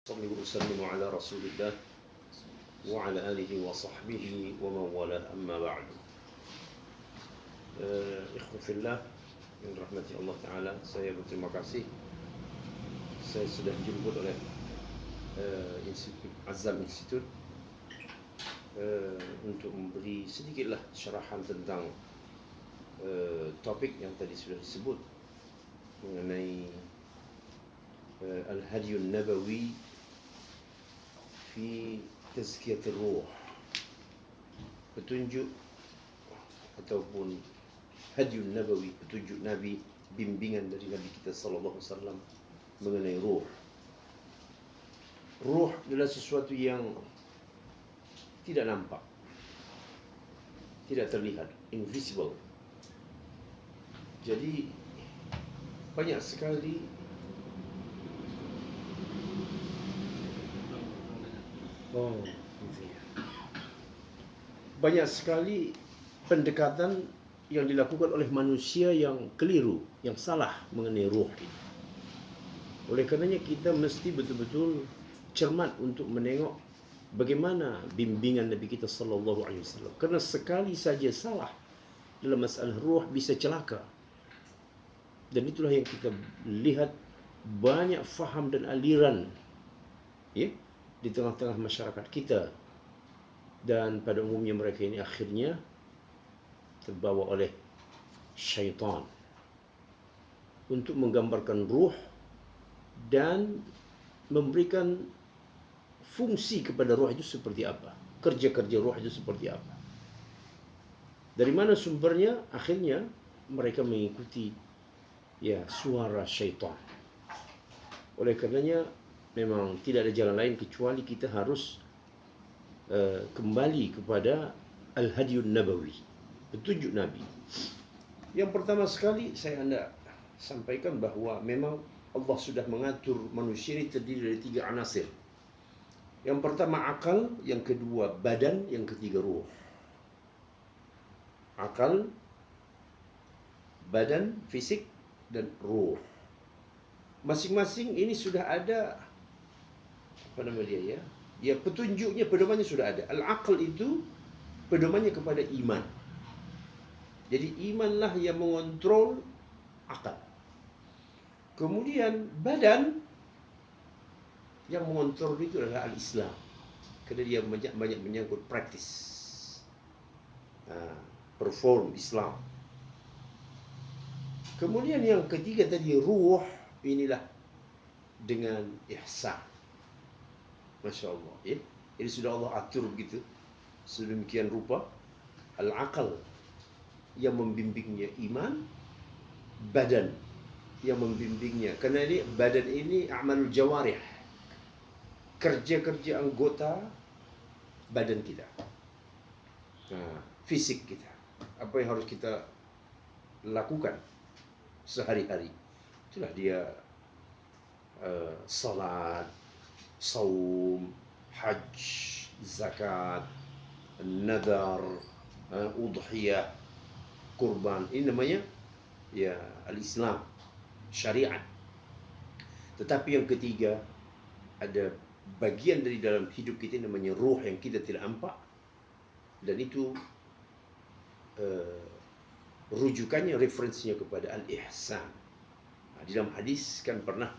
صلي وسلم على رسول الله وعلى آله وصحبه ومن والاه أما بعد. Ikhwan fillah yang dirahmati Allah Ta'ala, saya berterima kasih saya sudah dijemput oleh Azam Institute untuk memberi sedikitlah syarahan tentang topik yang tadi sudah disebut mengenai Al-Hadiyun Nabawi fi Tazkiyatul Ruh, petunjuk ataupun Hadiyun Nabawi, petunjuk Nabi, bimbingan dari Nabi kita sallallahu alaihi wasallam mengenai ruh. Ruh adalah sesuatu yang tidak nampak, tidak terlihat, invisible. Jadi banyak sekali banyak sekali pendekatan yang dilakukan oleh manusia yang keliru, yang salah mengenai ruh ini. Oleh karenanya kita mesti betul-betul cermat untuk menengok bagaimana bimbingan Nabi kita sallallahu alaihi wasallam. Kerana sekali saja salah dalam masalah ruh bisa celaka. Dan itulah yang kita lihat banyak faham dan aliran ya di tengah-tengah masyarakat kita, dan pada umumnya mereka ini akhirnya terbawa oleh syaitan untuk menggambarkan ruh dan memberikan fungsi kepada ruh itu seperti apa, kerja-kerja ruh itu seperti apa, dari mana sumbernya. Akhirnya mereka mengikuti suara syaitan. Oleh karenanya memang tidak ada jalan lain kecuali kita harus kembali kepada Al-Hadiyun Nabawi, petunjuk Nabi. Yang pertama sekali saya hendak sampaikan bahawa memang Allah sudah mengatur manusia ini terdiri dari 3 anasir. Yang pertama akal, yang kedua badan, yang ketiga ruh. Akal, badan, fisik, dan ruh. Masing-masing ini sudah ada petunjuknya, pedomannya sudah ada. Al-aql itu pedomannya kepada iman. Jadi imanlah yang mengontrol akal. Kemudian badan yang mengontrol itu adalah al-Islam, kerana dia banyak menyangkut praktis, perform Islam. Kemudian yang ketiga tadi ruh, inilah dengan ihsan. Masya Allah ya. Jadi sudah Allah atur begitu, sedemikian rupa. Al-aqal yang membimbingnya iman, badan yang membimbingnya, kerana ini badan ini amalul jawarih, kerja-kerja anggota badan kita, fisik kita, apa yang harus kita lakukan sehari-hari. Itulah dia salat, saum, hajj, zakat, nadar, udhiyah, kurban. Ini namanya al-Islam, syariat. Tetapi yang ketiga, ada bagian dari dalam hidup kita namanya ruh yang kita tidak nampak, dan itu rujukannya, referensinya kepada al-ihsan. Di dalam hadis kan pernah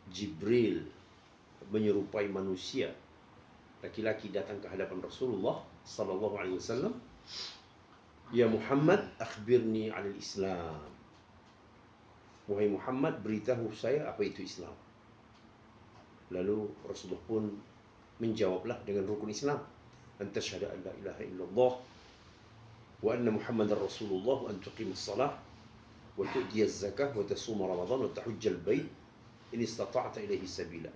Jibril menyerupai manusia, laki-laki datang ke hadapan Rasulullah sallallahu alaihi wasallam, "Ya Muhammad, akhbirni 'anil Islam." Wahai Muhammad, beritahu saya apa itu Islam. Lalu Rasulullah pun menjawablah dengan rukun Islam, "An tashhadu an la ilaha illallah wa anna Muhammadar Rasulullah wa an tuqimus shalah wa tu'tiyaz zakah wa tasuma Ramadan wa tahujjal bait in istata'ta ilaihi sabila."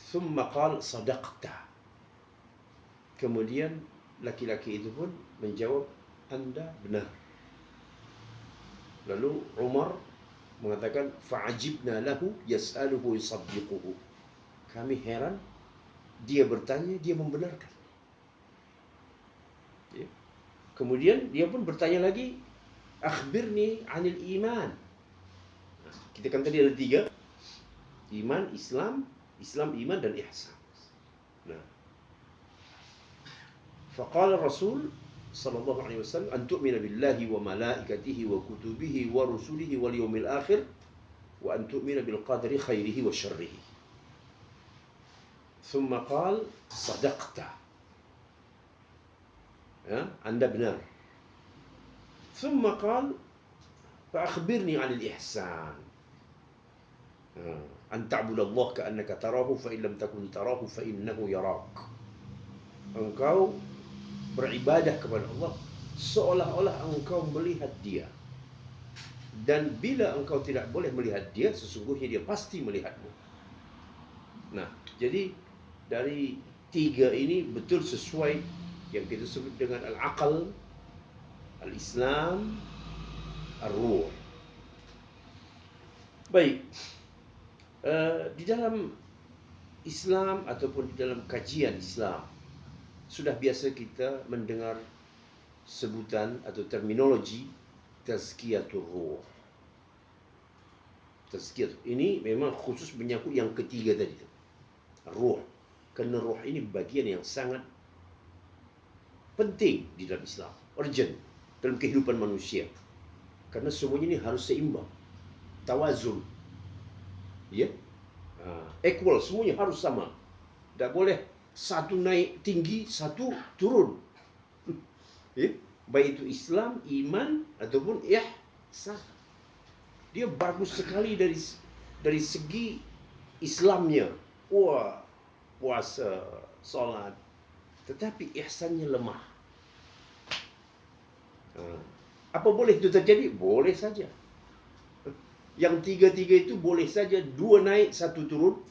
Thumma qala sadaqta. Kemudian laki-laki itu pun menjawab, "Anda benar." Lalu Umar mengatakan, "Fa'ajibna lahu yas'aluhu yusaddiquhu." Kami heran, dia bertanya, dia membenarkan. Kemudian dia pun bertanya lagi, "Akhbirni 'anil iman." Kita kan tadi ada 3. Iman, Islam, iman dan ihsan. Nah, faqala Rasul sallallahu alaihi wasallam an tu'mina billahi wa malaikatihi wa kutubihi wa rusulihi wal yawmil akhir wa an tu'mina bil qadri khairihi wa syarrihi. Thumma qala sadaqta. Anda benar. Thumma qala fa akhbirni 'anil ihsan. An ta'budallaha ka'annaka tarahu fa in lam takun tarahu fa innahu yarak. Engkau beribadah kepada Allah seolah-olah engkau melihat Dia. Dan bila engkau tidak boleh melihat Dia, sesungguhnya Dia pasti melihatmu. Nah, jadi dari 3 ini betul sesuai yang kita sebut dengan al-aqal, al-Islam, ar-ruh. Baik. Di dalam Islam ataupun di dalam kajian Islam sudah biasa kita mendengar sebutan atau terminologi tazkiyatur ruh. Tazkiyah ini memang khusus menyangkut yang ketiga tadi tu, ruh. Kerana ruh ini bagian yang sangat penting di dalam Islam, urgent dalam kehidupan manusia. Kerana semuanya ini harus seimbang, tawazun. Ya, equal, semuanya harus sama. Tak boleh satu naik tinggi, satu turun. Ya, baik itu Islam, iman ataupun ihsan. Dia bagus sekali dari segi Islamnya. Wah, puasa, solat. Tetapi ihsannya lemah. Apa boleh itu terjadi? Boleh saja. Yang 3-3 itu boleh saja 2 naik, 1 turun.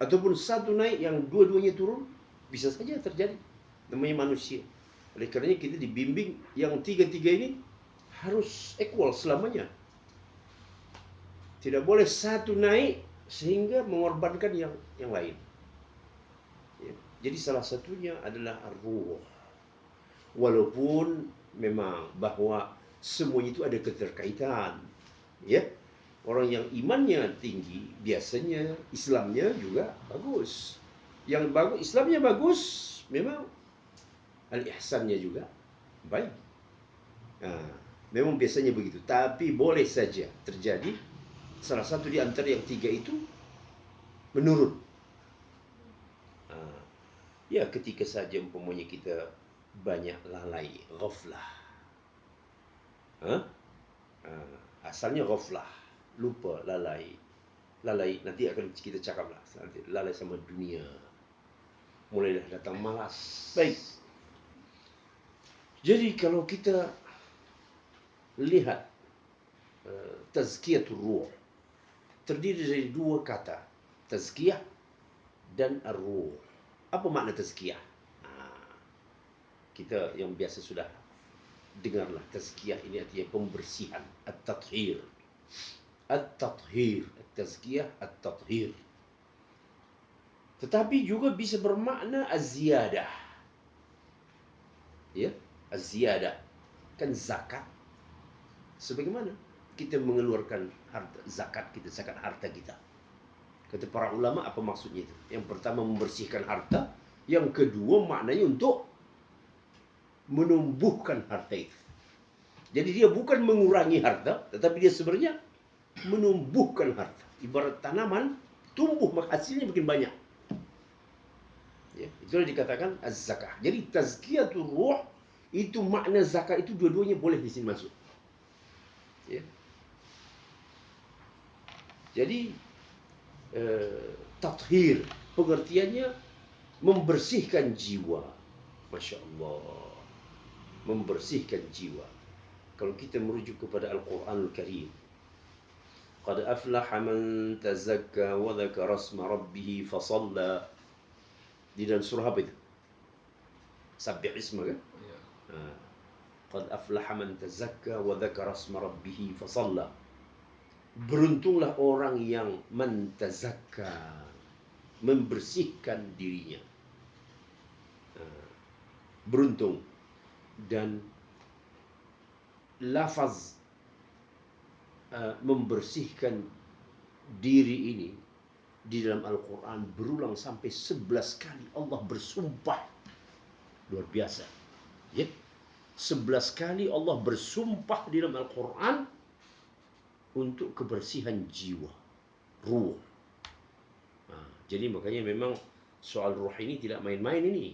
Ataupun 1 naik, yang 2-2-nya turun. Bisa saja terjadi. Namanya manusia. Oleh kerana kita dibimbing yang 3-3 ini harus equal selamanya. Tidak boleh 1 naik sehingga mengorbankan yang lain. Ya. Jadi salah satunya adalah ar-ruh. Walaupun memang bahawa semuanya itu ada keterkaitan. Ya, orang yang imannya tinggi biasanya Islamnya juga bagus. Yang bagus, Islamnya bagus, memang al-ihsannya juga baik. Memang biasanya begitu. Tapi boleh saja terjadi salah satu di antara yang 3 itu menurun. Ya, ketika saja umpamanya kita banyak lalai, ghaflah. Asalnya ghaflah, lupa, lalai. Lalai, nanti akan kita cakaplah. Nanti lalai sama dunia. Mulailah datang malas. Baik. Jadi kalau kita lihat tazkiyatul ruh, terdiri dari 2 kata, tazkiyah dan ar-ruh. Apa makna tazkiyah? Kita yang biasa sudah dengarlah, tazkiyah ini artinya pembersihan, at-tathhir. At-tathhir, at-tazkiyah, at-tathhir. Tetapi juga bisa bermakna az-ziyadah. Ya, az-ziyadah kan zakat. Sebagaimana kita mengeluarkan harta, zakat kita, zakat harta kita. Kata para ulama, apa maksudnya itu? Yang pertama membersihkan harta, yang kedua maknanya untuk menumbuhkan harta itu. Jadi dia bukan mengurangi harta, tetapi dia sebenarnya menumbuhkan harta. Ibarat tanaman, tumbuh maka hasilnya makin banyak. Ya, itulah dikatakan az-zakah. Jadi tazkiyatul ruh itu makna zakat itu dua-duanya boleh di sini masuk. Ya. Jadi tathhir pengertiannya membersihkan jiwa. Masya Allah, membersihkan jiwa. Kalau kita merujuk kepada Al-Quranul Karim, qad aflaha man tazakka wa dzakara asma rabbih fasalla. Di dalam surah apa itu? Sabbih isma kan? Qad aflaha man tazakka wa dzakara asma rabbih fasalla. Beruntunglah orang yang mentazakka, membersihkan dirinya. Beruntung. Dan lafaz membersihkan diri ini di dalam Al-Quran berulang sampai 11 kali Allah bersumpah. Luar biasa. Ya. 11 kali Allah bersumpah di dalam Al-Quran untuk kebersihan jiwa, ruh. Jadi makanya memang soal ruh ini tidak main-main ini.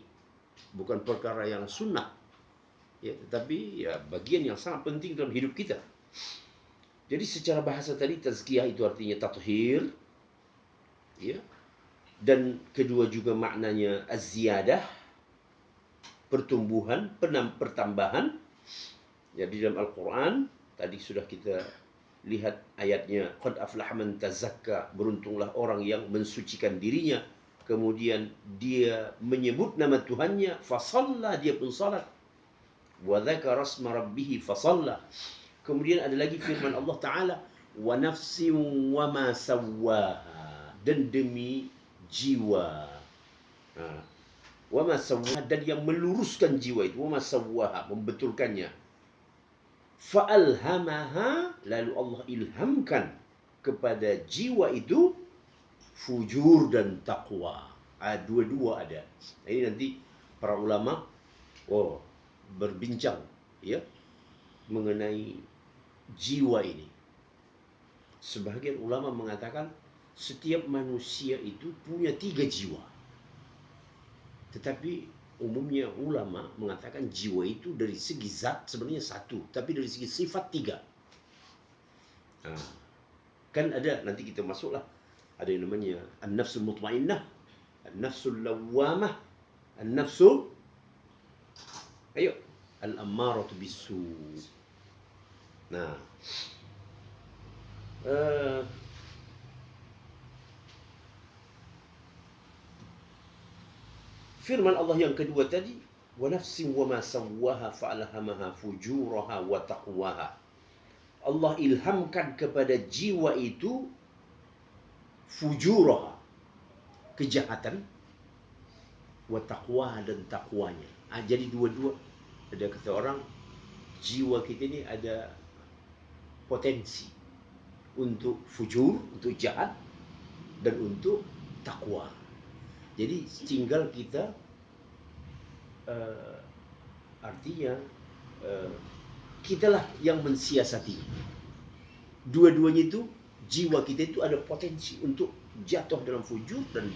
Bukan perkara yang sunnah. Ya, tetapi ya bagian yang sangat penting dalam hidup kita. Jadi secara bahasa tadi tazkiyah itu artinya tathhir, ya. Dan kedua juga maknanya az-ziyadah, pertumbuhan, pertambahan. Ya, di dalam Al-Quran tadi sudah kita lihat ayatnya, qad aflaha man tazakka, beruntunglah orang yang mensucikan dirinya, kemudian dia menyebut nama Tuhannya, fasalla, dia pun salat, wa dzakara asma rabbih fasalla. Kemudian ada lagi firman Allah Ta'ala, wa nafsin wa ma sawwaha, dan demi jiwa, wa ma sawwaha, dan yang meluruskan jiwa itu, wa ma sawwaha, membetulkannya, fa'alhamaha, lalu Allah ilhamkan kepada jiwa itu fujur dan taqwa. Dua-dua ada. Ini nanti para ulama berbincang, ya, mengenai jiwa ini. Sebagian ulama mengatakan setiap manusia itu punya 3 jiwa. Tetapi umumnya ulama mengatakan jiwa itu dari segi zat sebenarnya 1, tapi dari segi sifat 3. Kan ada, nanti kita masuklah, ada yang namanya an-nafsul mutmainnah, an-nafsul lawwamah, an-nafsul al-ammaratu bisu. Firman Allah yang kedua tadi, wa nafsin wa ma sawwaha fa'alhamaha fujuraha wa taqwaha. Allah ilhamkan kepada jiwa itu fujuraha, kejahatan, wa taqwaha, dan takwanya. Jadi dua-dua. Ada kata orang, jiwa kita ini ada potensi untuk fujur, untuk jahat, dan untuk takwa. Jadi tinggal kita artinya kitalah yang mensiasati. Dua-duanya itu, jiwa kita itu ada potensi untuk jatuh dalam fujur dan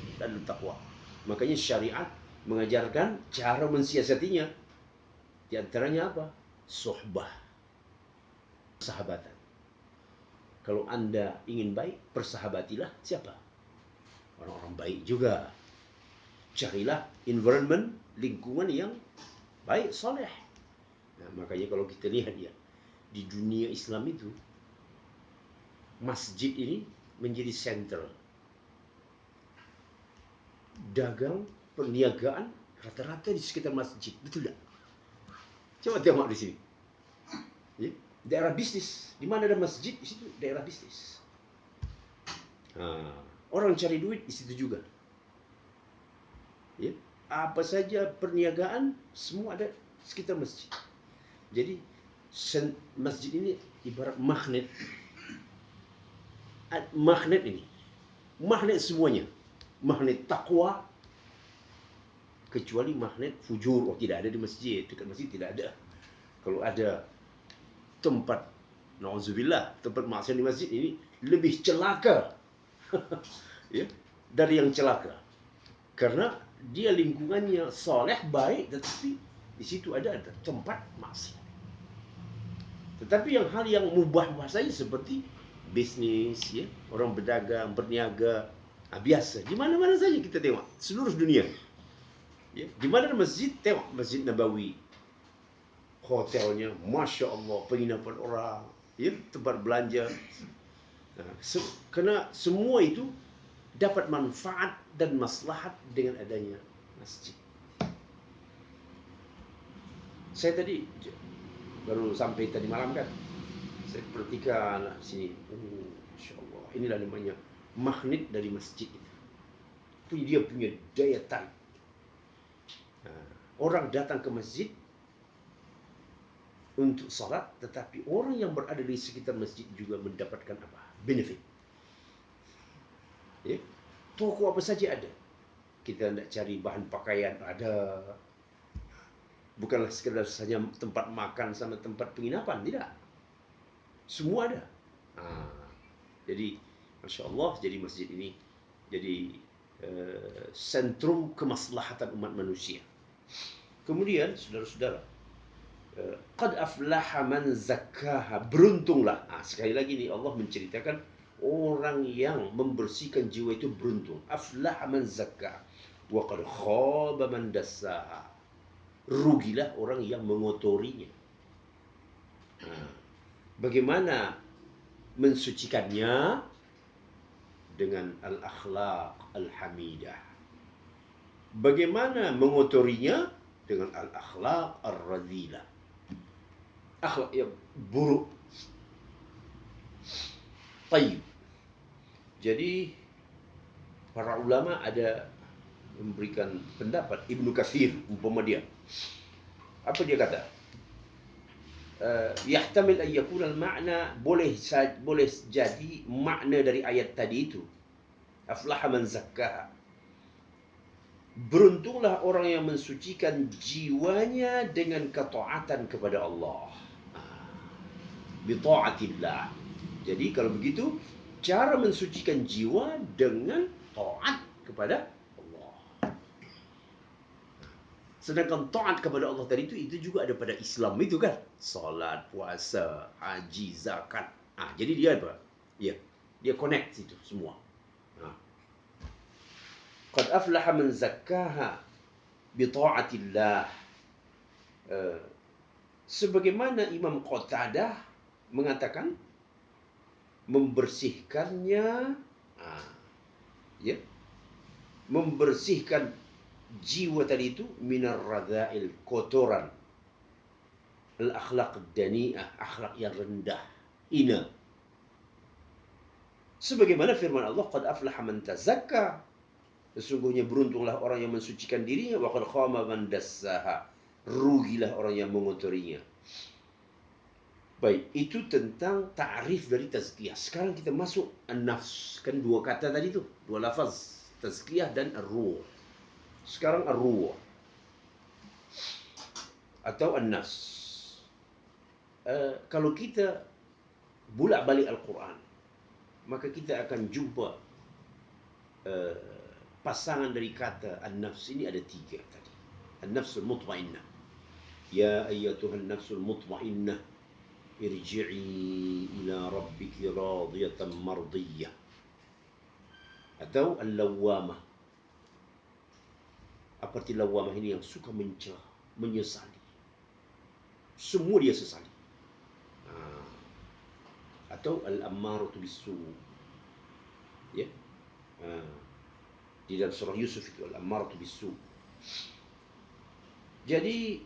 takwa. Makanya syariat mengajarkan cara mensiasatinya. Di antaranya apa? Suhbah, persahabatan. Kalau Anda ingin baik, persahabatilah siapa? Orang-orang baik juga. Carilah environment, lingkungan yang baik, soleh. Makanya kalau kita lihat ya, di dunia Islam itu, masjid ini menjadi sentral. Dagang, perniagaan, rata-rata di sekitar masjid. Betul tak? Coba tengok di sini. Ya, daerah bisnis. Di mana ada masjid, di situ daerah bisnis. Orang cari duit di situ juga. Ya, apa saja perniagaan semua ada sekitar masjid. Jadi masjid ini ibarat magnet. Magnet ini, magnet semuanya, magnet takwa, kecuali magnet fujur. Tidak ada di masjid. Dekat masjid tidak ada. Kalau ada tempat, na'udzubillah, tempat maksiat di masjid ini lebih celaka ya, dari yang celaka. Karena dia lingkungannya soleh, baik, tetapi di situ ada tempat maksiat. Tetapi hal yang mubah saja seperti bisnis, ya, orang berdagang, berniaga, biasa. Di mana-mana saja kita tengok, seluruh dunia. Ya, di mana masjid, tengok Masjid Nabawi, hotelnya, masya Allah, penginapan orang, ya, tempat belanja. Karena semua itu dapat manfaat dan maslahat dengan adanya masjid. Saya tadi baru sampai tadi malam kan, saya perhatikan sini, Masya Allah, inilah namanya magnet dari masjid itu. Dia punya daya tarik. Orang datang ke masjid untuk salat, tetapi orang yang berada di sekitar masjid juga mendapatkan apa? Benefit. Ya. Toko apa saja ada. Kita nak cari bahan pakaian ada. Bukanlah sekadar saja tempat makan sama tempat penginapan, tidak. Semua ada. Jadi, Masya Allah, jadi masjid ini jadi sentrum kemaslahatan umat manusia. Kemudian, saudara-saudara, qad aflaha man zakkaha, beruntunglah. Sekali lagi ni Allah menceritakan orang yang membersihkan jiwa itu beruntung. Aflaha man zakkaha wa qad khaba man dassaha, rugilah orang yang mengotorinya. Bagaimana mensucikannya? Dengan al-akhlaq al-hamidah. Bagaimana mengotorinya? Dengan al-akhlaq ar-radhilah, akhlak yang buruk. Tayyib. Jadi para ulama ada memberikan pendapat. Ibnu Katsir umpama dia, apa dia kata? Yahtamil an yakuna al-ma'na, boleh jadi makna dari ayat tadi itu, aflaha man zakkaha, beruntunglah orang yang mensucikan jiwanya dengan ketaatan kepada Allah. Bi ta'atillah. Jadi kalau begitu, cara mensucikan jiwa dengan taat kepada Allah. Sedangkan taat kepada Allah tadi itu juga ada pada Islam itu kan. Salat, puasa, haji, zakat. Jadi dia apa? Ya, dia connect itu semua. Qad aflaha man zakkaha bi ta'atillah. Sebagaimana Imam Qatadah mengatakan, membersihkannya, ya, membersihkan jiwa tadi itu minar radha'il, kotoran, al-akhlaq dani'ah, akhlak yang rendah, ina. Sebagaimana firman Allah, qad aflaha man tazakka, sesungguhnya beruntunglah orang yang mensucikan dirinya, wa qad khama man dassaha, rugilah orang yang mengotorinya. Baik, itu tentang ta'rif dari tazkiyah. Sekarang kita masuk an-nafs. Kan dua kata tadi tu, dua lafaz, tazkiyah dan ar-ruh. Sekarang ar-ruh atau an-nafs. Kalau kita bolak-balik Al-Quran, maka kita akan jumpa pasangan dari kata an-nafs ini ada tiga tadi. An-nafsul mutmainnah. Ya ayyatuhan nafsul mutmainnah, irji'i ila rabbiki radiyatan mardiyah. Atau al-lawwamah. Apa arti lawwamah ini? Yang suka mencela, menyesali. Semua dia sesali. Atau al-ammaratu bis-su'. Ya. Di dalam surah Yusuf itu al-ammaratu bis-su'. Jadi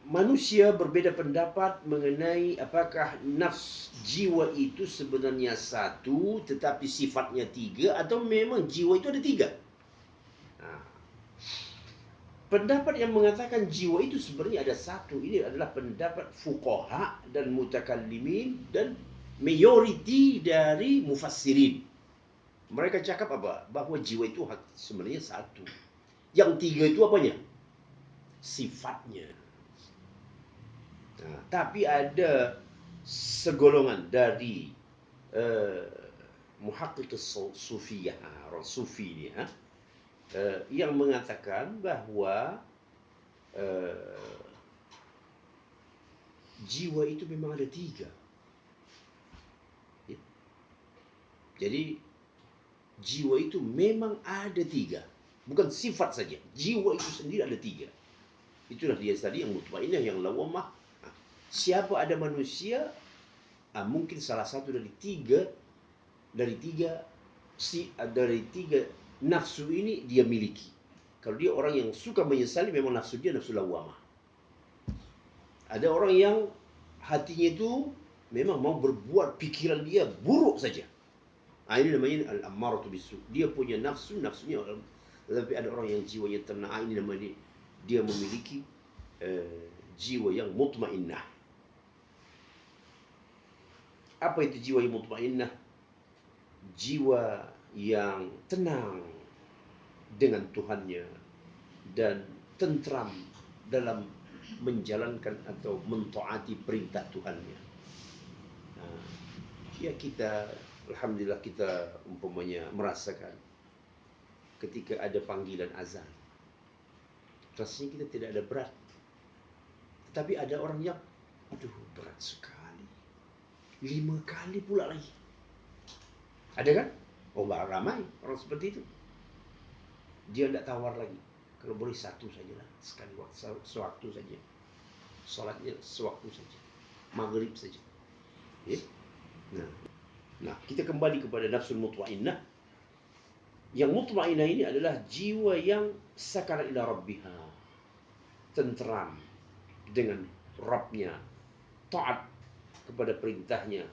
manusia berbeda pendapat mengenai apakah nafs jiwa itu sebenarnya satu tetapi sifatnya tiga, atau memang jiwa itu ada tiga. Pendapat yang mengatakan jiwa itu sebenarnya ada satu, ini adalah pendapat fuqaha dan mutakallimin dan mayoriti dari mufassirin. Mereka cakap apa? Bahawa jiwa itu sebenarnya satu. Yang tiga itu apanya? Sifatnya. Tapi ada segolongan dari muhaqqiq sufiyah, orang sufi ni, yang mengatakan bahawa jiwa itu memang ada tiga. Ya. Jadi jiwa itu memang ada tiga, bukan sifat saja. Jiwa itu sendiri ada tiga. Itulah dia tadi yang mutmainnah, yang lawamah. Siapa ada manusia, mungkin salah satu dari tiga nafsu ini dia miliki. Kalau dia orang yang suka menyesali, memang nafsu dia nafsu lawamah. Ada orang yang hatinya itu memang mau berbuat, pikiran dia buruk saja. Ini namanya al-ammaratu bis-su'. Dia punya nafsunya orang. Tetapi ada orang yang jiwanya tenang. Ini namanya dia memiliki jiwa yang mutmainnah. Apa itu jiwa yang mutmainnah? Jiwa yang tenang dengan Tuhannya dan tentram dalam menjalankan atau mentaati perintah Tuhannya. Ya, kita, alhamdulillah, kita umpamanya merasakan ketika ada panggilan azan, rasanya kita tidak ada berat. Tetapi ada orang yang, aduh, berat sekali, 5 kali pula lagi. Ada kan? Oh, ramai orang seperti itu. Dia tidak tawar lagi. Kalau boleh 1 sajalah, sekali sewaktu saja. Salatnya sewaktu saja, maghrib saja. Ya? Nah, kita kembali kepada nafsul mutmainnah. Yang mutmainnah ini adalah jiwa yang sakana ila rabbiha, tentram dengan Rabbnya, taat kepada perintahnya.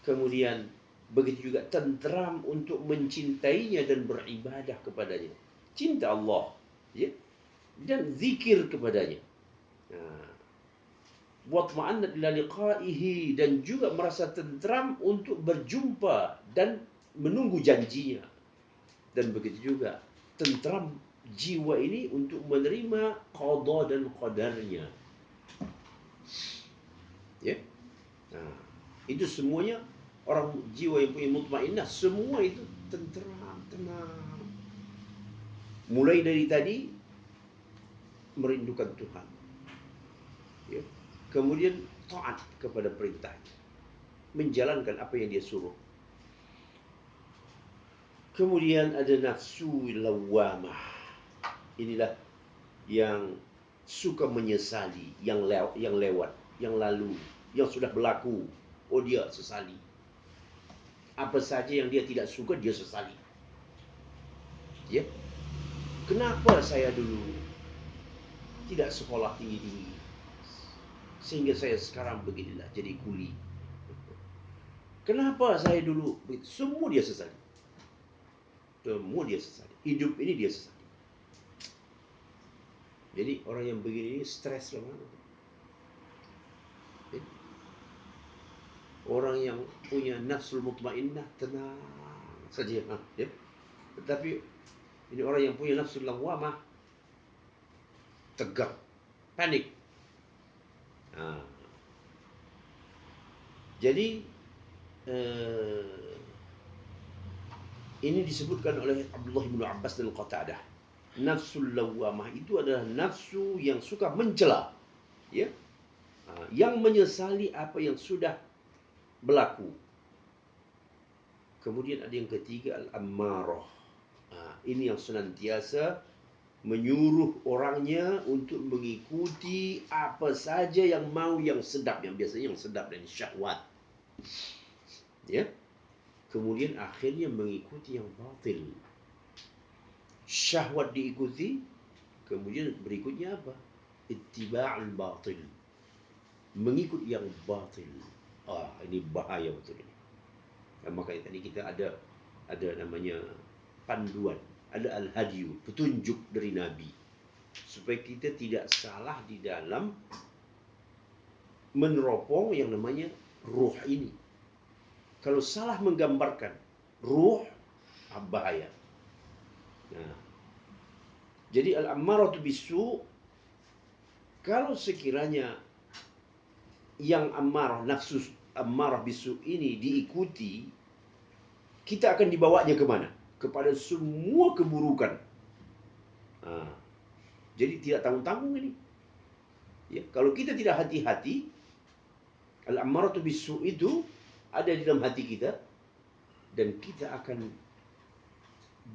Kemudian begitu juga tentram untuk mencintainya dan beribadah kepadanya. Cinta Allah, ya, dan zikir kepadanya. Watma'annat ila liqa'ihi, dan juga merasa tentram untuk berjumpa dan menunggu janjinya. Dan begitu juga tentram jiwa ini untuk menerima qada dan qadarnya. Ya. Nah, itu semuanya orang jiwa yang punya mutmainnah, semua itu tentram, tenang. Mulai dari tadi merindukan Tuhan. Ya. Kemudian taat kepada perintahnya, menjalankan apa yang dia suruh. Kemudian ada nafsu lawamah. Inilah yang suka menyesali yang lewat, yang lalu, yang sudah berlaku. Oh, dia sesali. Apa saja yang dia tidak suka, dia sesali. Ya. Kenapa saya dulu tidak sekolah tinggi-tinggi, sehingga saya sekarang beginilah, jadi kuli? Kenapa saya dulu? Semua dia sesali. Semua dia sesali. Hidup ini dia sesali. Jadi orang yang begini stres lah. Orang yang punya nafsul mutmainnah tenang saja. Ya. Tetapi ini orang yang punya nafsul lawamah tegang, panik. Jadi ini disebutkan oleh Abdullah bin Abbas dan Qatadah. Nafsul lawamah itu adalah nafsu yang suka mencela, ya, yang menyesali apa yang sudah berlaku. Kemudian ada yang ketiga, al-ammarah. Ini yang senantiasa menyuruh orangnya untuk mengikuti apa saja yang mau, yang sedap, yang biasanya yang sedap dan syahwat. Ya. Kemudian akhirnya mengikuti yang batil. Syahwat diikuti, kemudian berikutnya apa? Ittiba'ul batil. Mengikut yang batil. Ini bahaya betul ini. Makanya tadi kita ada namanya panduan, ada al-hadyu, petunjuk dari Nabi, supaya kita tidak salah di dalam meneropong yang namanya ruh ini. Kalau salah menggambarkan ruh, bahaya. Nah, jadi al-ammaratu bisu, kalau sekiranya yang ammarah, nafsu ammarah bisu ini diikuti, kita akan dibawanya kemana? Kepada semua keburukan. Jadi tidak tanggung-tanggung ini. Ya, kalau kita tidak hati-hati, al-ammaratu bisu itu ada di dalam hati kita, dan kita akan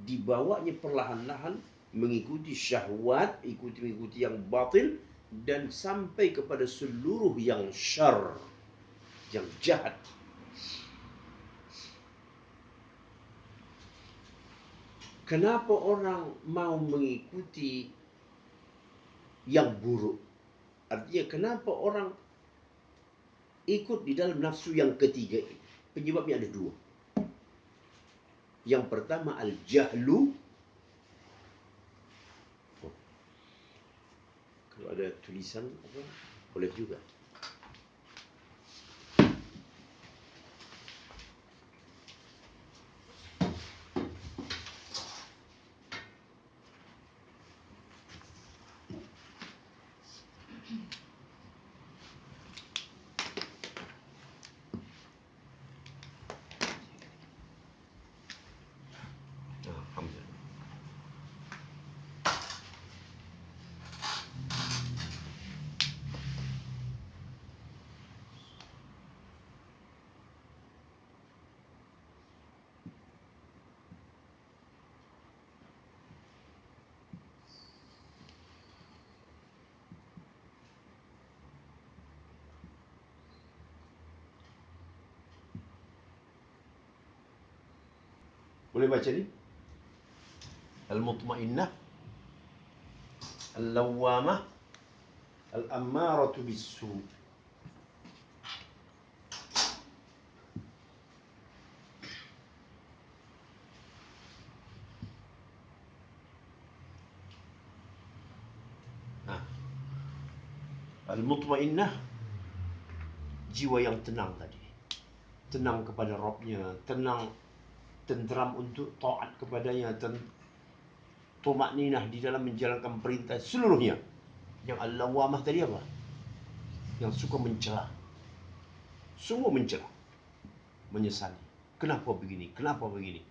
dibawanya perlahan-lahan mengikuti syahwat, mengikuti yang batil, dan sampai kepada seluruh yang syarr, yang jahat. Kenapa orang mau mengikuti yang buruk? Artinya kenapa orang ikut di dalam nafsu yang ketiga ini? Penyebabnya ada 2. Yang pertama, al-jahlu. Kalau ada tulisan apa, boleh juga. Alhamdulillah. Boleh baca ni? Al-mutmainnah, al-lawwamah, al-ammaratu bis-su. Nah, al-mutmainnah, jiwa yang tenang tadi. Tenang kepada Rabbnya, tenang, tenteram untuk taat kepadanya, tumakninah di dalam menjalankan perintah seluruhnya. Yang al-lawwamah tadi apa? Yang suka mencela. Semua mencela, menyesali. Kenapa begini? Kenapa begini?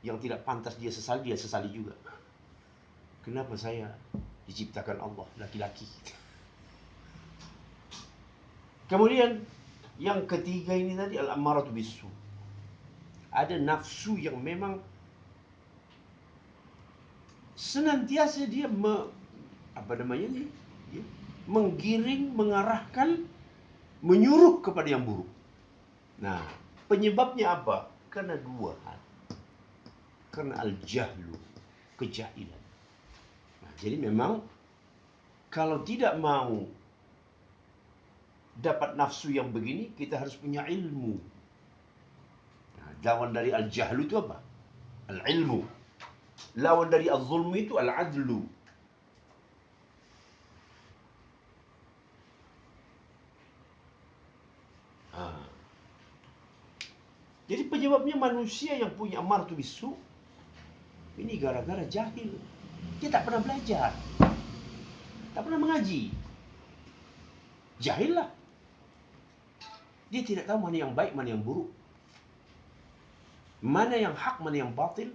Yang tidak pantas dia sesali juga. Kenapa saya diciptakan Allah laki-laki? Kemudian yang ketiga ini tadi al-ammaratu bis-su. Ada nafsu yang memang senantiasa dia menggiring, mengarahkan, menyuruh kepada yang buruk. Nah, penyebabnya apa? Karena dua hal. Karena al-jahlu, kejahilan. Nah, jadi memang kalau tidak mau dapat nafsu yang begini, kita harus punya ilmu. Nah, lawan dari al-jahlu itu apa? Al-ilmu. Lawan dari al-zulmu itu al-adlu. Jadi penyebabnya manusia yang punya ammaratu bis-su ini gara-gara jahil. Dia tak pernah belajar, tak pernah mengaji. Jahil lah. Dia tidak tahu mana yang baik, mana yang buruk, mana yang hak, mana yang batil,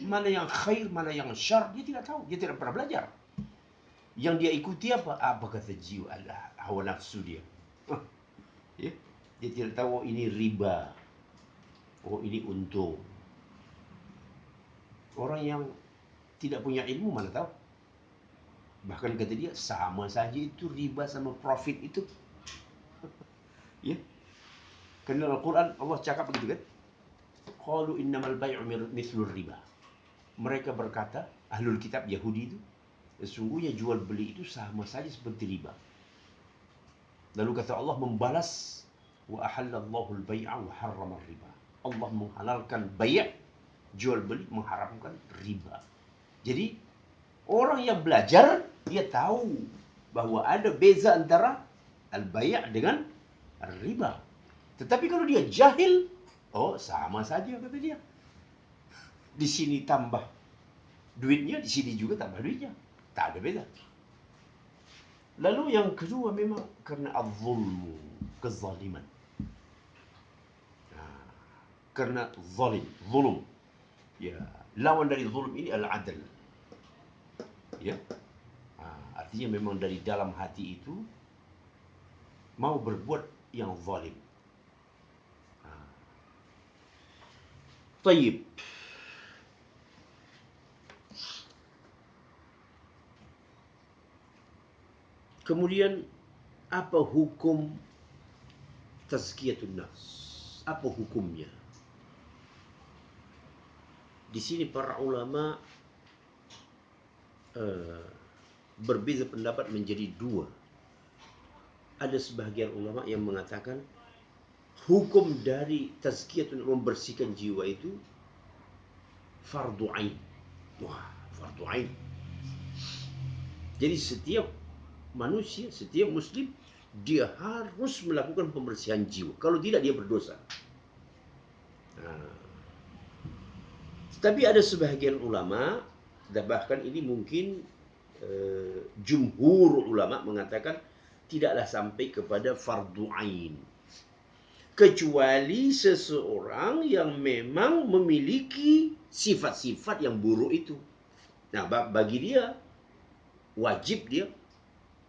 mana yang khair, mana yang syar. Dia tidak tahu. Dia tidak pernah belajar. Yang dia ikuti apa? Apa kata jiwa, hawa nafsu dia. Ya? Dia tidak tahu, oh, ini riba, oh ini untung. Orang yang tidak punya ilmu mana tahu. Bahkan kata dia, sama saja itu riba sama profit itu. Ya. Karena Al-Quran Allah cakap begitu kan. Qalu innamal bay'u mithlur riba. Mereka berkata, ahlul kitab Yahudi itu, sesungguhnya jual beli itu sama saja seperti riba. Lalu kata Allah membalas, wa ahallallahu al-bay'a wa harrama riba. Allah menghalalkan bay', jual beli, mengharamkan riba. Jadi orang yang belajar, dia tahu bahwa ada beza antara al-bay' dengan riba. Tetapi kalau dia jahil, oh sama saja kata dia. Di sini tambah duitnya, di sini juga tambah duitnya. Tak ada beza. Lalu yang kedua memang karena al-zulmu, kezaliman. Karena zalim, zulum. Ya, lawan dari zulum ini al-adl. Ya. Artinya memang dari dalam hati itu mau berbuat yang zalim. Tayyib. Kemudian apa hukum tazkiyatun nafs? Apa hukumnya? Di sini para ulama berbeza pendapat menjadi dua. Ada sebagian ulama yang mengatakan hukum dari tazkiyatun, membersihkan jiwa itu fardu ain. Wah, fardu ain. Jadi setiap manusia, setiap muslim, dia harus melakukan pembersihan jiwa. Kalau tidak, dia berdosa. Tapi ada sebahagian ulama, dan bahkan ini mungkin jumhur ulama mengatakan tidaklah sampai kepada fardu ain, kecuali seseorang yang memang memiliki sifat-sifat yang buruk itu. Nah, bagi dia wajib dia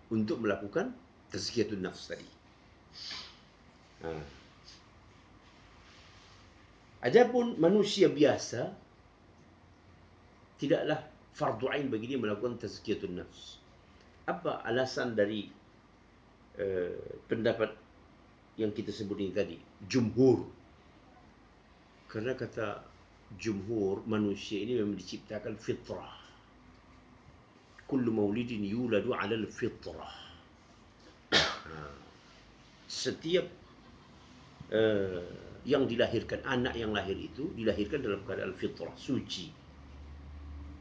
untuk melakukan tazkiyatun nafs tadi. Adapun manusia biasa, tidaklah fardu ain bagi dia melakukan tazkiyatun nafs. Apa alasan dari pendapat yang kita sebut ini tadi, jumhur? Karena kata jumhur, manusia ini memang diciptakan fitrah. Kullu maulidin yuladu 'ala al-fitrah. Setiap yang dilahirkan, anak yang lahir itu dilahirkan dalam keadaan fitrah, suci.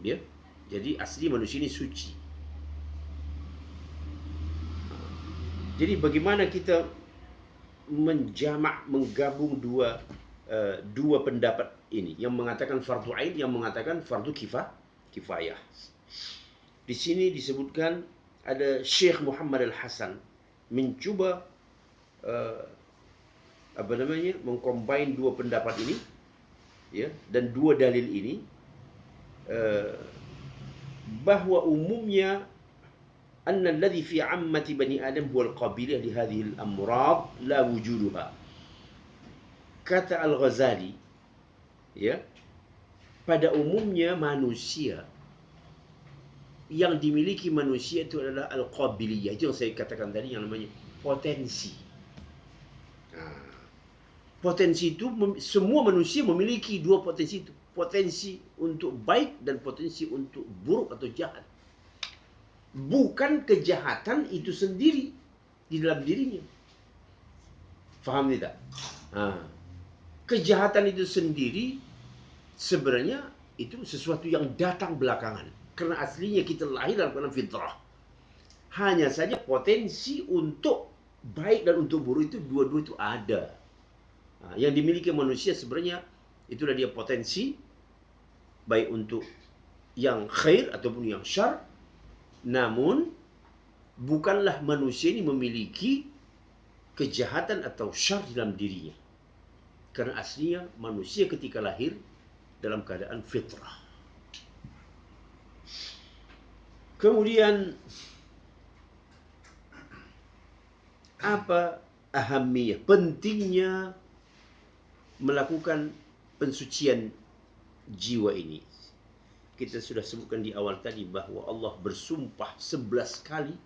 Ya, jadi asli manusia ini suci. Jadi bagaimana kita menggabung dua pendapat ini, yang mengatakan fardu ain, yang mengatakan fardu kifayah. Di sini disebutkan ada Syekh Muhammad Al-Hasan mencuba mengcombine dua pendapat ini, ya, dan dua dalil ini, bahwa umumnya anna alladhi fi 'ammati bani adam huwa al-qabiliyah li hadhihi al-amrad la wujuduha. Kata Al-Ghazali, ya, pada umumnya manusia, yang dimiliki manusia itu adalah al-qabiliyah. Itu yang saya katakan tadi, yang namanya potensi. Potensi itu, semua manusia memiliki dua potensi itu. Potensi untuk baik dan potensi untuk buruk atau jahat. Bukan kejahatan itu sendiri di dalam dirinya. Faham tidak? Kejahatan itu sendiri sebenarnya itu sesuatu yang datang belakangan. Karena aslinya kita lahir dalam keadaan fitrah. Hanya saja potensi untuk baik dan untuk buruk itu, dua-dua itu ada. Yang dimiliki manusia sebenarnya itulah dia potensi, baik untuk yang khair ataupun yang syar. Namun bukanlah manusia ini memiliki kejahatan atau syar dalam dirinya, karena aslinya manusia ketika lahir dalam keadaan fitrah. Kemudian apa ahamiyah, pentingnya melakukan pensucian jiwa ini? Kita sudah sebutkan di awal tadi bahwa Allah bersumpah 11 kali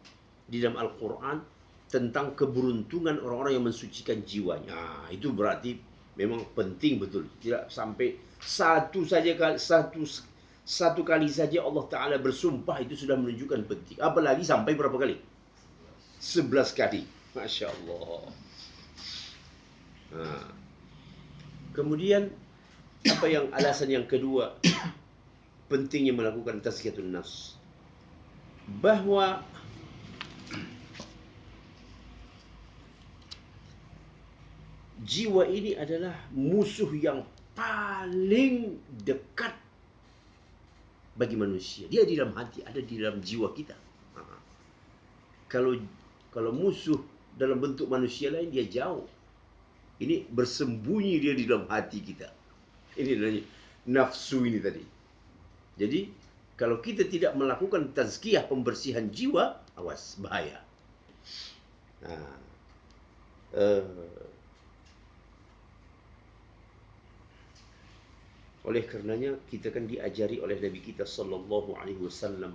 di dalam Al-Quran tentang keberuntungan orang-orang yang mensucikan jiwanya. Itu berarti memang penting betul. Tidak sampai satu kali saja Allah Ta'ala bersumpah, itu sudah menunjukkan penting. Apalagi sampai berapa kali? 11 kali. Masya Allah. Kemudian apa yang alasan yang kedua pentingnya melakukan tazkiyatun nafs? Bahwa jiwa ini adalah musuh yang paling dekat bagi manusia. Dia di dalam hati, ada di dalam jiwa kita. Kalau musuh dalam bentuk manusia lain, dia jauh. Ini bersembunyi dia di dalam hati kita. Ini adalah nafsu ini tadi. Jadi kalau kita tidak melakukan tazkiyah, pembersihan jiwa, awas, bahaya. Oleh karenanya kita kan diajari oleh Nabi kita sallallahu alaihi wasallam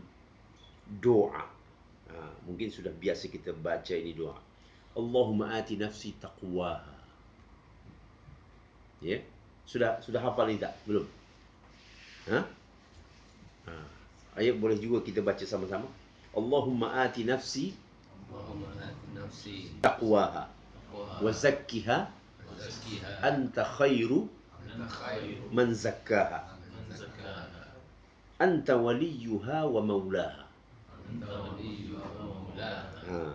doa. Mungkin sudah biasa kita baca ini doa. Allahumma ati nafsi taqwaha. Ya, sudah hafal ini tak? Belum? Ayat boleh juga kita baca sama-sama. Allahumma ati nafsi taqwaha wa zakkiha anta khairu man zakkaha anta waliyuha wa maulaha. Nah,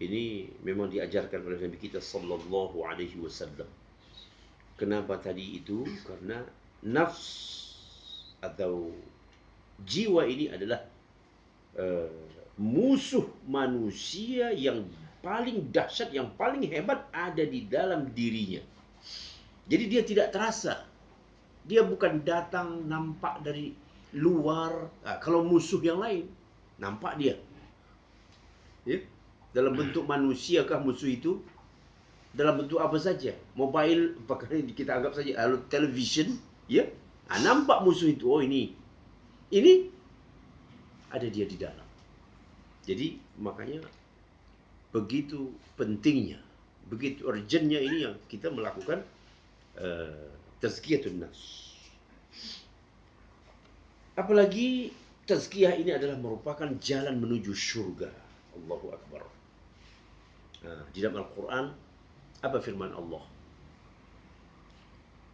ini memang diajarkan oleh Nabi kita sallallahu alaihi wasallam. Kenapa tadi itu? Karena nafs atau jiwa ini adalah musuh manusia yang paling dahsyat, yang paling hebat ada di dalam dirinya. Jadi dia tidak terasa. Dia bukan datang nampak dari luar. Kalau musuh yang lain, nampak dia. Ya? Dalam bentuk manusia kah musuh itu? Dalam bentuk apa saja? Mobile, kita anggap saja alat television, ya? Nampak musuh itu. Oh ini ada dia di dalam. Jadi makanya begitu pentingnya, begitu urgentnya ini yang kita melakukan tazkiyatun nafs. Apalagi tazkiyah ini adalah merupakan jalan menuju syurga. Allahu Akbar. Di dalam Al-Quran apa firman Allah?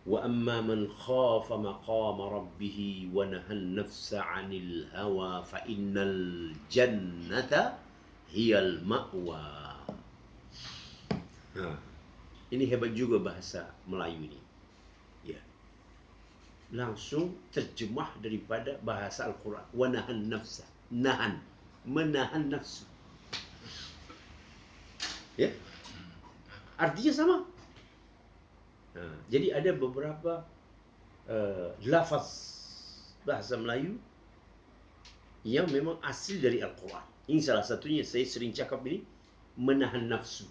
Wa amma man khafa maqama rabbih wa nahan nafsa 'anil hawa fa innal jannata hiyal ma'wa. Ini hebat juga bahasa Melayu ini. Ya. Langsung terjemah daripada bahasa Al-Quran. Wa nahan nafsa. Nahan. Menahan nafsu. Ya. Artinya sama. Jadi ada beberapa lafaz bahasa Melayu yang memang asli dari Al-Quran. Ini salah satunya, saya sering cakap ini, menahan nafsu.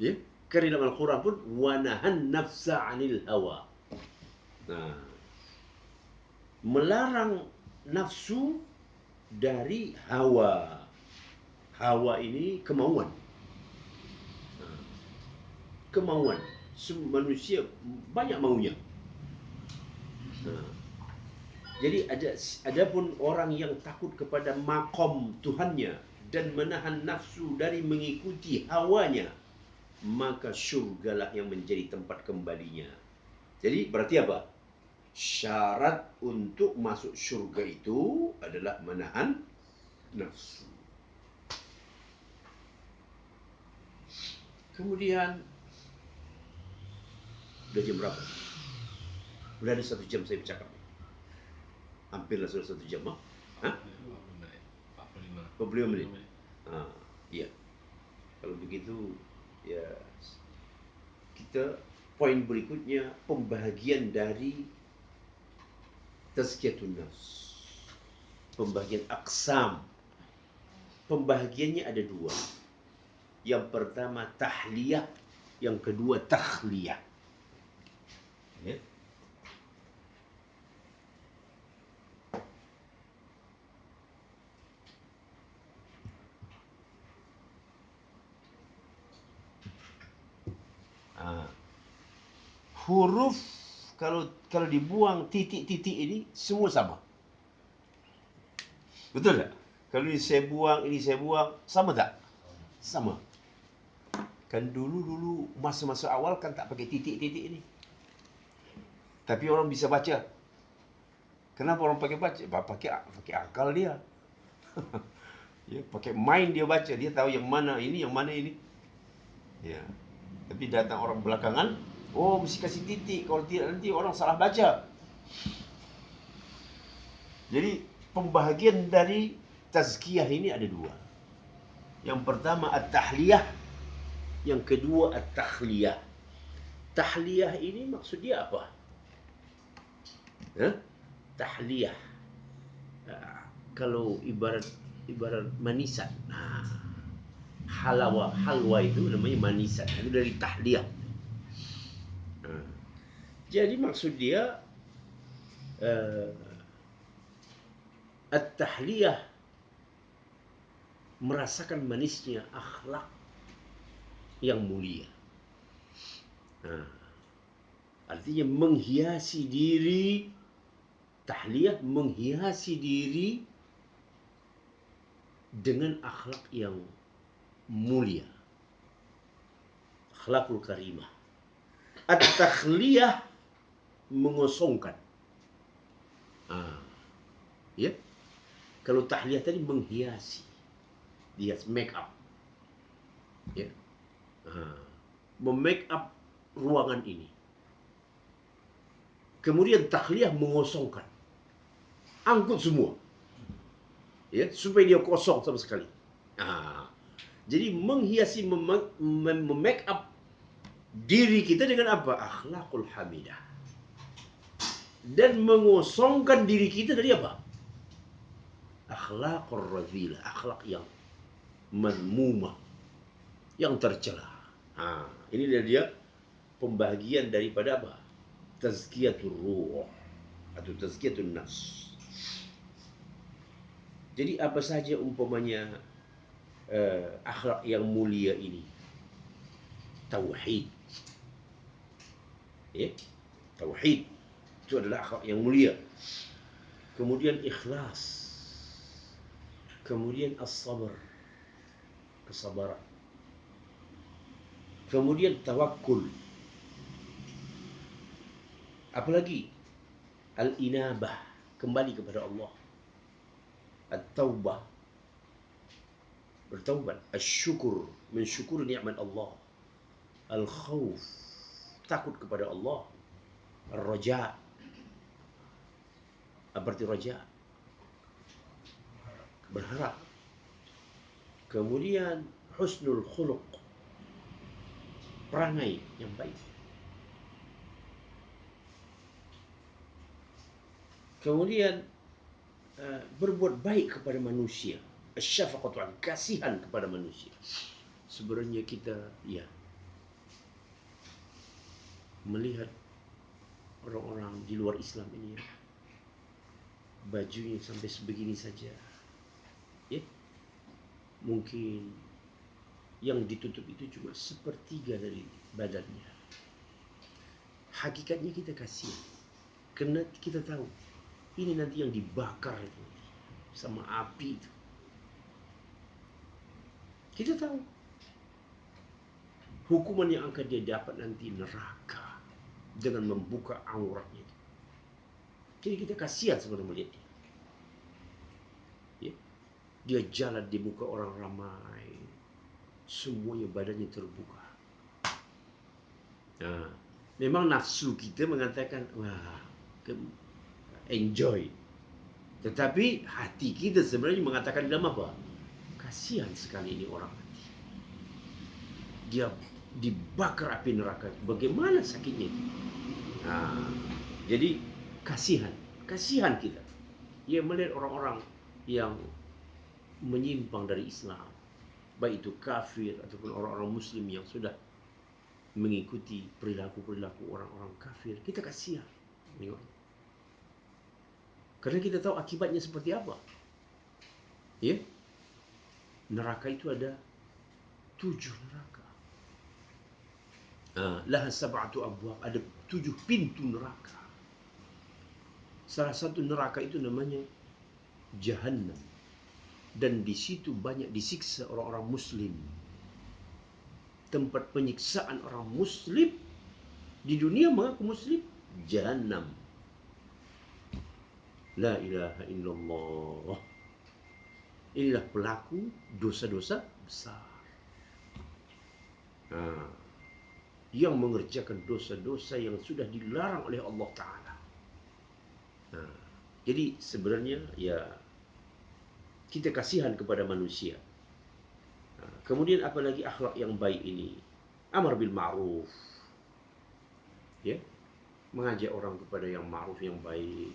Ya, karena dalam Al-Quran pun wanahan nafsa 'anil hawa. Melarang nafsu dari hawa. Hawa ini kemauan. Kemauan. Manusia banyak maunya. Jadi ada pun orang yang takut kepada makom Tuhannya dan menahan nafsu dari mengikuti hawanya, maka syurgalah yang menjadi tempat kembalinya. Jadi berarti apa? Syarat untuk masuk syurga itu adalah menahan nafsu. Kemudian udah jam berapa? Udah ada 1 jam saya bercakap. Hampirlah sudah 1 jam. 45 menit. Iya. Kalau begitu ya, kita poin berikutnya pembahagian dari tazkiyatun nafs. Pembahagian aqsam. Pembahagiannya ada 2. Yang pertama tahliyah, yang kedua takhliyah. Ya. Huruf kalau dibuang titik-titik ini semua sama. Betul tak? Kalau ini saya buang, sama tak? Sama. Kan dulu masa-masa awal kan tak pakai titik-titik ini. Tapi orang bisa baca. Kenapa orang pakai baca? Pakai akal dia. Ya, pakai mind dia baca, dia tahu yang mana ini, yang mana ini. Ya. Tapi datang orang belakangan, mesti kasih titik, kalau tidak nanti orang salah baca. Jadi pembahagian dari tazkiyah ini ada 2. Yang pertama at-tahliyah, yang kedua at-takhliyah. Tahliyah ini maksud dia apa? Tahliyah. Kalau ibarat manisan. Halwa itu namanya manisan. Itu dari tahliyah. Jadi maksud dia at-tahliyah, merasakan manisnya akhlak yang mulia. Artinya menghiasi diri, tahliyah menghiasi diri dengan akhlak yang mulia, akhlakul karimah. At-takhliyah mengosongkan. Ya. Kalau tahliyah tadi menghiasi, dia make up, ya, memake up ruangan ini. Kemudian tahliyah mengosongkan, angkut semua, ya, supaya dia kosong sama sekali. Jadi menghiasi, memake up diri kita dengan apa? Akhlakul hamidah. Dan mengosongkan diri kita dari apa? Akhlakul radhilah, akhlak yang madmumah, yang tercela. Ini dia pembagian daripada apa? Tazkiyatul ruh atau tazkiyatul nafs. Jadi apa saja umpamanya akhlak yang mulia ini? Tauhid, ya, tauhid itu adalah akhlak yang mulia. Kemudian ikhlas, kemudian as-sabr, kesabaran, kemudian tawakkul, apalagi al-inabah, kembali kepada Allah, at-taubah, bertaubat, asyukur, mensyukuri nikmat Allah, al-khauf, takut kepada Allah, ar-raja, apa arti raja? Berharap. Kemudian husnul khuluq, perangai yang baik. Kemudian berbuat baik kepada manusia, asyafaqatu, kasihan kepada manusia. Sebenarnya kita melihat orang-orang di luar Islam ini, bajunya sampai sebegini saja, ya, mungkin yang ditutup itu cuma sepertiga dari badannya. Hakikatnya kita kasihan, karena kita tahu ini nanti yang dibakar itu sama api itu. Kita tahu hukuman yang akan dia dapat nanti neraka dengan membuka auratnya. Jadi kita kasihan sebenarnya melihat dia. Ya. Dia jalan di muka orang ramai, semuanya badannya terbuka. Memang nafsu kita mengatakan, wah, enjoy. Tetapi hati kita sebenarnya mengatakan dalam apa? Kasihan sekali ini orang mati. Dia dibakar api neraka. Bagaimana sakitnya itu? Jadi kasihan kita. Ia melihat orang-orang yang menyimpang dari Islam, baik itu kafir ataupun orang-orang Muslim yang sudah mengikuti perilaku-perilaku orang-orang kafir. Kita kasihan. Karena kita tahu akibatnya seperti apa. Ya, neraka itu ada 7 neraka. Laha sab'atu abwab, ada 7 pintu neraka. Salah satu neraka itu namanya Jahannam, dan di situ banyak disiksa orang-orang Muslim. Tempat penyiksaan orang Muslim di dunia mengaku Muslim, Jahannam. La ilaha illallah. Inilah pelaku dosa-dosa besar, yang mengerjakan dosa-dosa yang sudah dilarang oleh Allah Ta'ala. Jadi sebenarnya ya kita kasihan kepada manusia. Kemudian apalagi akhlak yang baik ini, amar bil ma'ruf, ya, mengajak orang kepada yang ma'ruf, yang baik.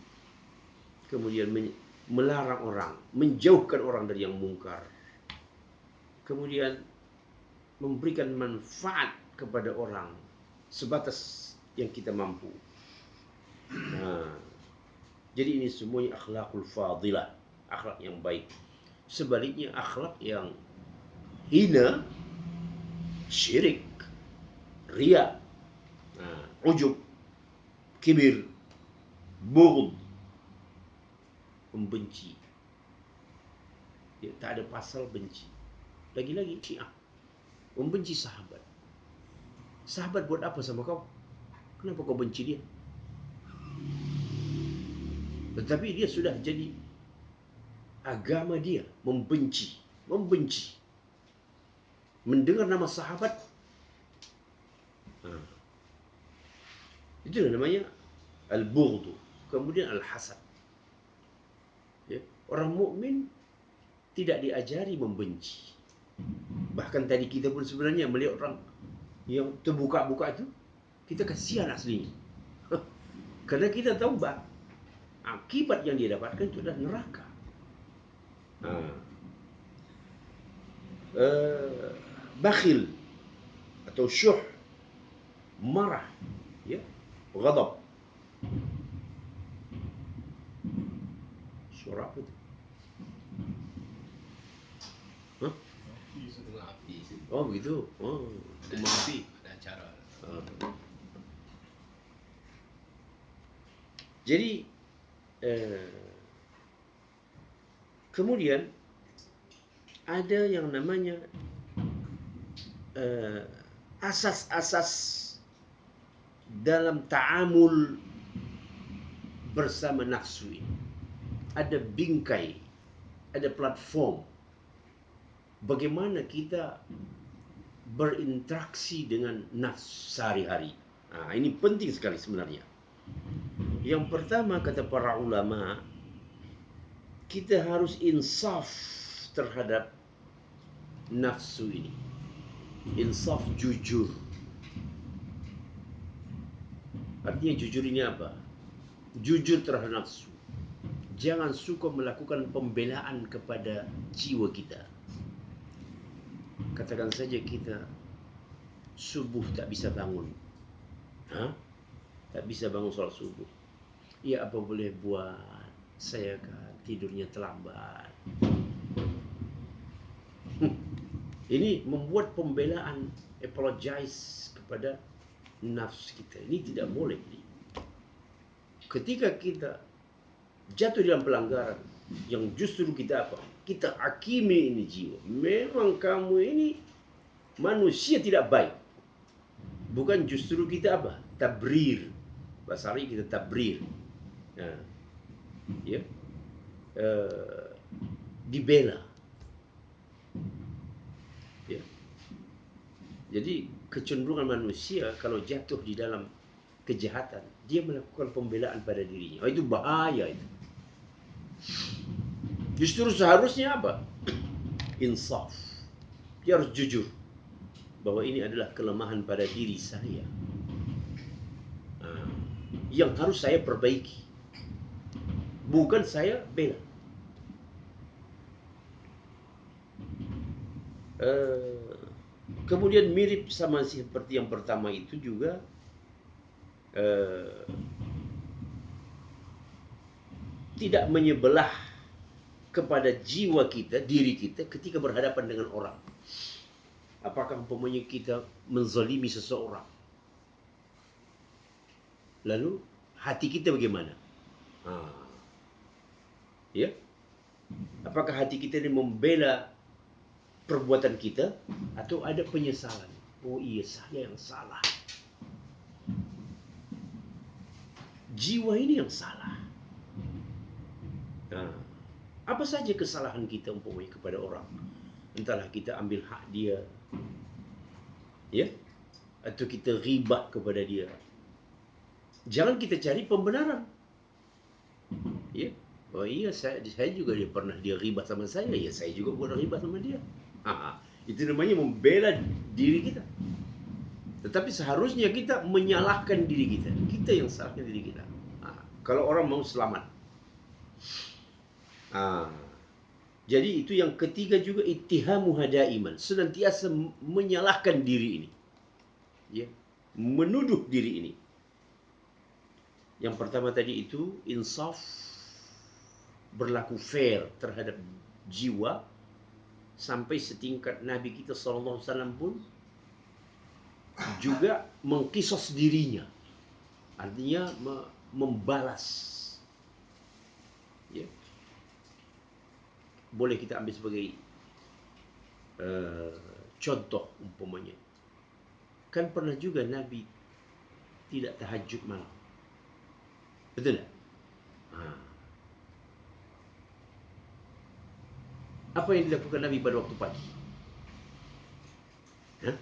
Kemudian melarang orang, menjauhkan orang dari yang mungkar. Kemudian memberikan manfaat kepada orang sebatas yang kita mampu. Jadi ini semuanya akhlakul fadilah, akhlak yang baik. Sebaliknya akhlak yang hina, syirik, riya, ujub, kibir, bughd, membenci. Dia tak ada pasal benci. Lagi-lagi Syiah membenci sahabat. Sahabat buat apa sama kau? Kenapa kau benci dia? Tetapi dia sudah jadi agama dia, membenci. Mendengar nama sahabat, itu namanya al-bughdu, kemudian al-hasad. Ya. Orang mukmin tidak diajari membenci. Bahkan tadi kita pun sebenarnya melihat orang yang terbuka-buka itu, kita kasihan aslinya. Karena kita tahu akibat yang dia dapatkan itu adalah neraka. Bakhil atau syuh, marah, ya, ghadab. Suara apa itu? Hah? Oh begitu. Oh, api. Ada acara. Jadi kemudian ada yang namanya asas-asas dalam ta'amul bersama nafsu ini. Ada bingkai, ada platform bagaimana kita berinteraksi dengan nafsu sehari-hari. Ini penting sekali sebenarnya. Yang pertama, kata para ulama, kita harus insaf terhadap nafsu ini. Insaf, jujur. Artinya jujur ini apa? Jujur terhadap nafsu. Jangan suka melakukan pembelaan kepada jiwa kita. Katakan saja kita subuh tak bisa bangun. Tak bisa bangun sholat subuh. Ya apa boleh buat, saya kan tidurnya terlambat. Ini membuat pembelaan, apologize kepada nafsu kita. Ini tidak boleh. Ketika kita jatuh dalam pelanggaran yang justru kita apa? Kita hakimi ini jiwa. Memang kamu ini manusia tidak baik. Bukan justru kita apa? Tabrir. Bahasa Arab kita tabrir. Ya. Dibela. Ya. Jadi kecenderungan manusia kalau jatuh di dalam kejahatan, dia melakukan pembelaan pada dirinya. Itu bahaya itu. Justru seharusnya apa? Insaf. Dia harus jujur bahwa ini adalah kelemahan pada diri saya yang harus saya perbaiki, bukan saya bela. Kemudian mirip sama seperti yang pertama itu juga, tidak menyebelah kepada jiwa kita, diri kita ketika berhadapan dengan orang. Apakah umpamanya kita menzalimi seseorang, lalu hati kita bagaimana? Ya, apakah hati kita ini membela perbuatan kita atau ada penyesalan? Oh iya, saya yang salah. Jiwa ini yang salah. Apa saja kesalahan kita umpamanya kepada orang, entahlah kita ambil hak dia, ya, atau kita ghibah kepada dia, jangan kita cari pembenaran. Ya, oh iya, saya juga dia pernah dia ghibah sama saya, ya saya juga pernah ghibah sama dia. Itu namanya membela diri kita. Tetapi seharusnya kita menyalahkan diri kita. Kita yang salahkan diri kita. Kalau orang mau selamat. Jadi itu yang ketiga juga, ittihamu hadaiman, senantiasa menyalahkan diri ini, ya, menuduh diri ini. Yang pertama tadi itu insaf, berlaku fair terhadap jiwa, sampai setingkat Nabi kita SAW pun juga mengkisos dirinya, artinya membalas. Ya. Boleh kita ambil sebagai contoh umpamanya. Kan pernah juga Nabi tidak tahajud malam. Betul tak? Apa yang dilakukan Nabi pada waktu pagi? Ya?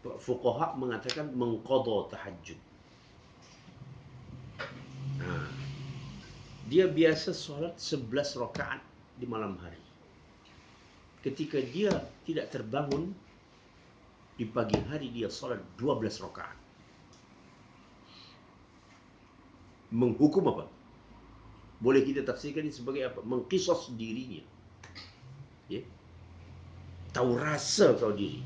Fuqaha mengatakan mengqadha tahajud. Nah, dia biasa solat 11 rakaat di malam hari. Ketika dia tidak terbangun di pagi hari, dia solat 12 rakaat. Menghukum apa? Boleh kita tafsirkan ini sebagai apa? Mengqisas dirinya. Ya? Tahu rasa kau diri.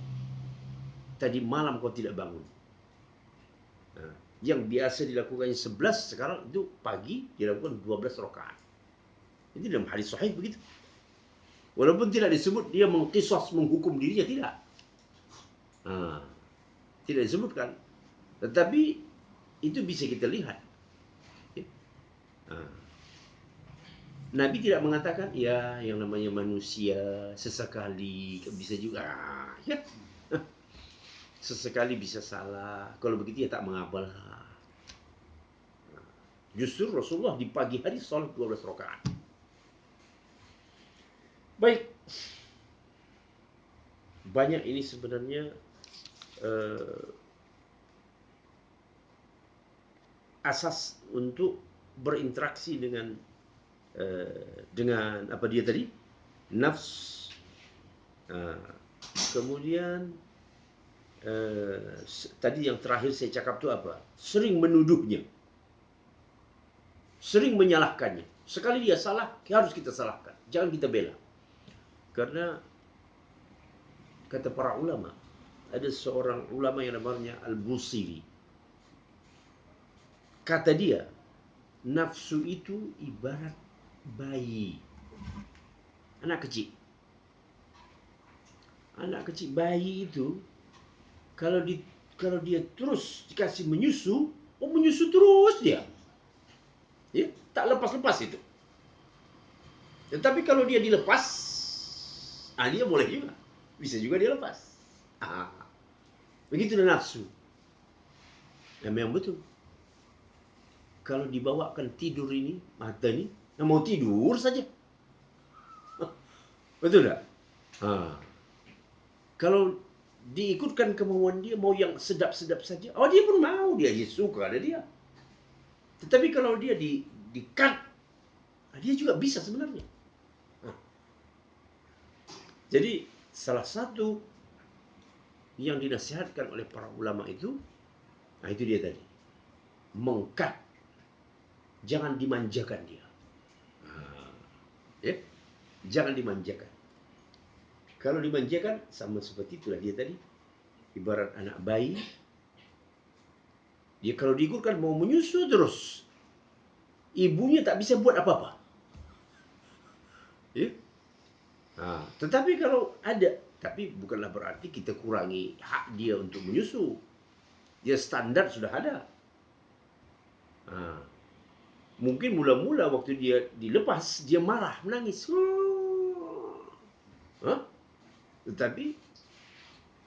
Tadi malam kau tidak bangun. Nah, yang biasa dilakukannya 11, sekarang itu pagi dilakukan 12 rakaat. Ini dalam hadis sahih begitu. Walaupun tidak disebut dia mengqisas, menghukum dirinya, tidak. Tidak disebutkan. Tetapi itu bisa kita lihat. Ya. Nabi tidak mengatakan, ya yang namanya manusia sesekali bisa juga. Ya. Sesekali bisa salah. Kalau begitu ya tak mengapa lah. Justru Rasulullah di pagi hari salat 12 rakaat. Baik. Banyak ini sebenarnya asas untuk berinteraksi dengan apa dia tadi? Nafs. Kemudian tadi yang terakhir saya cakap itu apa? Sering menuduhnya, sering menyalahkannya. Sekali dia salah, harus kita salahkan, jangan kita bela. Karena kata para ulama, ada seorang ulama yang namanya Al-Busiri. Kata dia, nafsu itu ibarat bayi, anak kecil. Anak kecil, bayi itu kalau dia terus dikasih menyusu, menyusu terus dia. Ya, tak lepas-lepas itu. Tetapi kalau dia dilepas, dia boleh juga. Bisa juga dia lepas. Begitu nafsu. Dan memang betul. Kalau dibawakan tidur ini, mata ini, mau tidur saja. Betul tak? Kalau diikutkan kemauan dia, mau yang sedap-sedap saja, dia pun mau, dia suka ada dia. Tetapi kalau dia di-cut, dia juga bisa sebenarnya. Jadi salah satu yang dinasihatkan oleh para ulama itu dia tadi, mengkat, jangan dimanjakan dia. Ya, jangan dimanjakan. Kalau dimanjakan, sama seperti itulah dia tadi, ibarat anak bayi. Dia kalau diikutkan mau menyusu terus, ibunya tak bisa buat apa-apa. Ya? Tetapi kalau ada, tapi bukanlah berarti kita kurangi hak dia untuk menyusu. Dia standar sudah ada. Mungkin mula-mula waktu dia dilepas, dia marah, menangis. Tetapi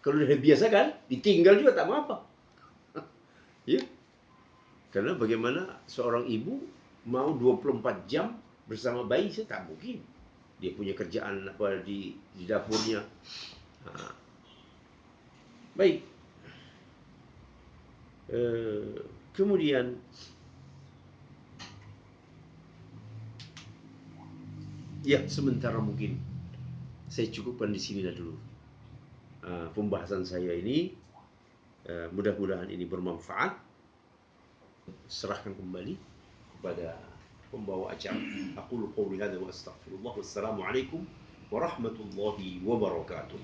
kalau dia biasakan, ditinggal juga tak apa-apa. Ya? Karena bagaimana seorang ibu mau 24 jam bersama bayi, saya tak mungkin. Dia punya kerjaan apa di dapurnya. Baik. Kemudian ya, sementara mungkin saya cukupkan di sini dulu pembahasan saya ini. Mudah-mudahan ini bermanfaat. Serahkan kembali kepada pembawa acara. Aqulu qouli hadza wa astaghfirullah. Wassalamualaikum warahmatullahi wabarakatuh.